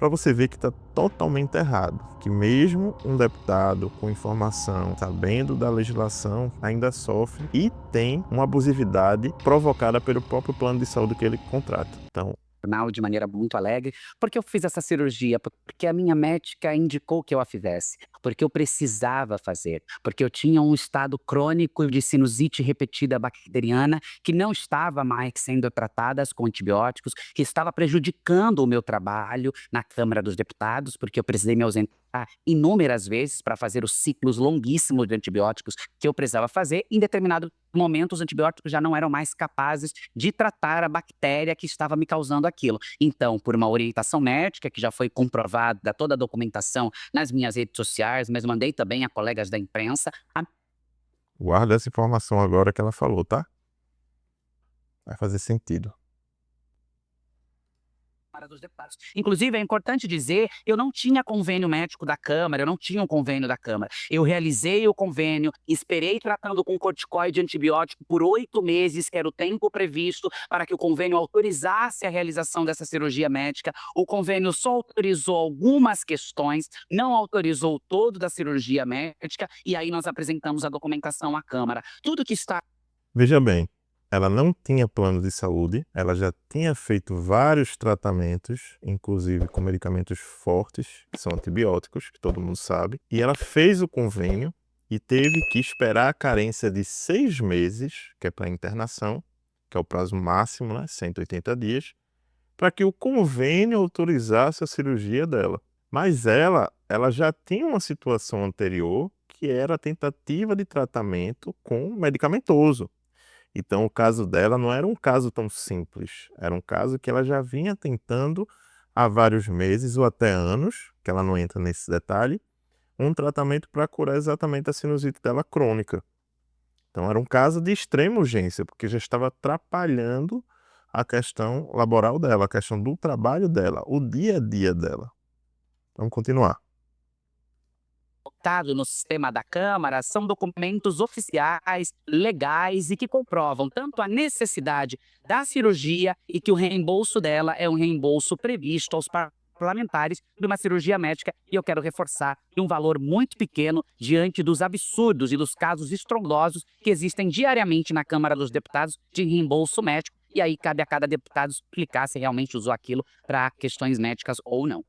para você ver que está totalmente errado, que mesmo um deputado com informação, sabendo da legislação, ainda sofre e tem uma abusividade provocada pelo próprio plano de saúde que ele contrata. Então, De maneira muito alegre, porque eu fiz essa cirurgia, porque a minha médica indicou que eu a fizesse, porque eu precisava fazer, porque eu tinha um estado crônico de sinusite repetida bacteriana que não estava mais sendo tratada com antibióticos, que estava prejudicando o meu trabalho na Câmara dos Deputados, porque eu precisei me ausentar inúmeras vezes para fazer os ciclos longuíssimos de antibióticos que eu precisava fazer. Em determinado momento, os antibióticos já não eram mais capazes de tratar a bactéria que estava me causando aquilo. Então, por uma orientação médica, que já foi comprovada toda a documentação nas minhas redes sociais, mas mandei também a colegas da imprensa, a guarda essa informação agora que ela falou, tá? Vai fazer sentido. Câmara dos Deputados. Inclusive, é importante dizer, eu não tinha convênio médico da Câmara, eu não tinha um convênio da Câmara. Eu realizei o convênio, esperei tratando com corticoide antibiótico por 8 meses, que era o tempo previsto para que o convênio autorizasse a realização dessa cirurgia médica. O convênio só autorizou algumas questões, não autorizou todo da cirurgia médica, e aí nós apresentamos a documentação à Câmara. Tudo que está Veja bem, ela não tinha plano de saúde, ela já tinha feito vários tratamentos, inclusive com medicamentos fortes, que são antibióticos, que todo mundo sabe, e ela fez o convênio e teve que esperar a carência de 6 meses, que é para internação, que é o prazo máximo, né, 180 dias, para que o convênio autorizasse a cirurgia dela. Mas ela já tinha uma situação anterior, que era a tentativa de tratamento com medicamentoso. Então, o caso dela não era um caso tão simples, era um caso que ela já vinha tentando há vários meses ou até anos, que ela não entra nesse detalhe, um tratamento para curar exatamente a sinusite dela crônica. Então, era um caso de extrema urgência, porque já estava atrapalhando a questão laboral dela, a questão do trabalho dela, o dia a dia dela. Vamos continuar. adotado no sistema da Câmara são documentos oficiais, legais e que comprovam tanto a necessidade da cirurgia e que o reembolso dela é um reembolso previsto aos parlamentares de uma cirurgia médica, e eu quero reforçar, de um valor muito pequeno diante dos absurdos e dos casos estrondosos que existem diariamente na Câmara dos Deputados de reembolso médico, e aí cabe a cada deputado explicar se realmente usou aquilo para questões médicas ou não.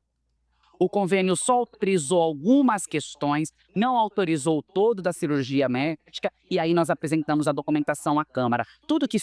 O convênio só autorizou algumas questões, não autorizou todo da cirurgia médica, e aí nós apresentamos a documentação à Câmara. Tudo que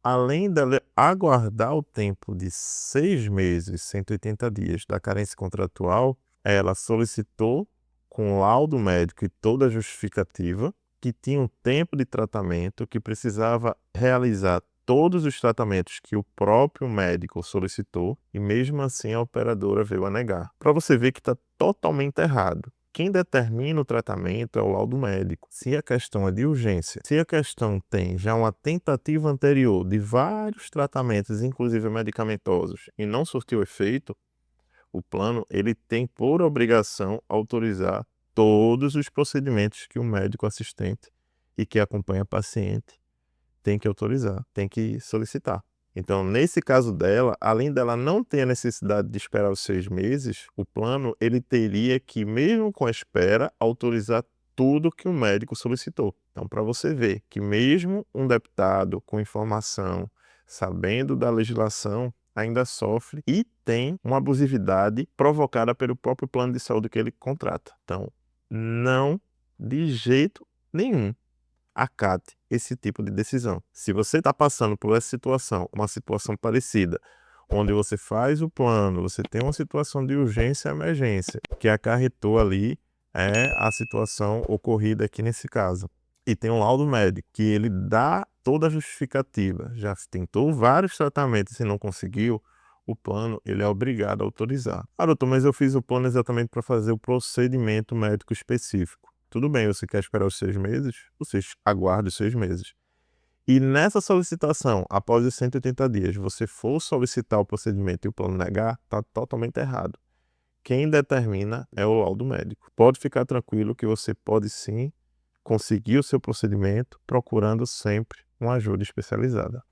Além dela aguardar o tempo de 6 meses, 180 dias da carência contratual, ela solicitou, com laudo médico e toda a justificativa, que tinha um tempo de tratamento, que precisava realizar todos os tratamentos que o próprio médico solicitou, e mesmo assim a operadora veio a negar. Para você ver que está totalmente errado. Quem determina o tratamento é o laudo médico. Se a questão é de urgência, se a questão tem já uma tentativa anterior de vários tratamentos, inclusive medicamentosos, e não surtiu efeito, o plano ele tem por obrigação autorizar todos os procedimentos que o médico assistente e que acompanha a paciente tem que autorizar, tem que solicitar. Então, nesse caso dela, além dela não ter a necessidade de esperar os 6 meses, o plano ele teria que, mesmo com a espera, autorizar tudo que o médico solicitou. Então, para você ver que mesmo um deputado com informação, sabendo da legislação, ainda sofre e tem uma abusividade provocada pelo próprio plano de saúde que ele contrata. Então, não, de jeito nenhum, acate esse tipo de decisão. Se você está passando por essa situação, uma situação parecida, onde você faz o plano, você tem uma situação de urgência e emergência, que acarretou ali a situação ocorrida aqui nesse caso, e tem um laudo médico que ele dá toda a justificativa, já tentou vários tratamentos e não conseguiu, o plano ele é obrigado a autorizar. Ah, doutor, mas eu fiz o plano exatamente para fazer o procedimento médico específico. Tudo bem, você quer esperar os 6 meses? Você aguarde os 6 meses. E nessa solicitação, após os 180 dias, você for solicitar o procedimento e o plano negar, está totalmente errado. Quem determina é o laudo médico. Pode ficar tranquilo que você pode sim conseguir o seu procedimento procurando sempre uma ajuda especializada.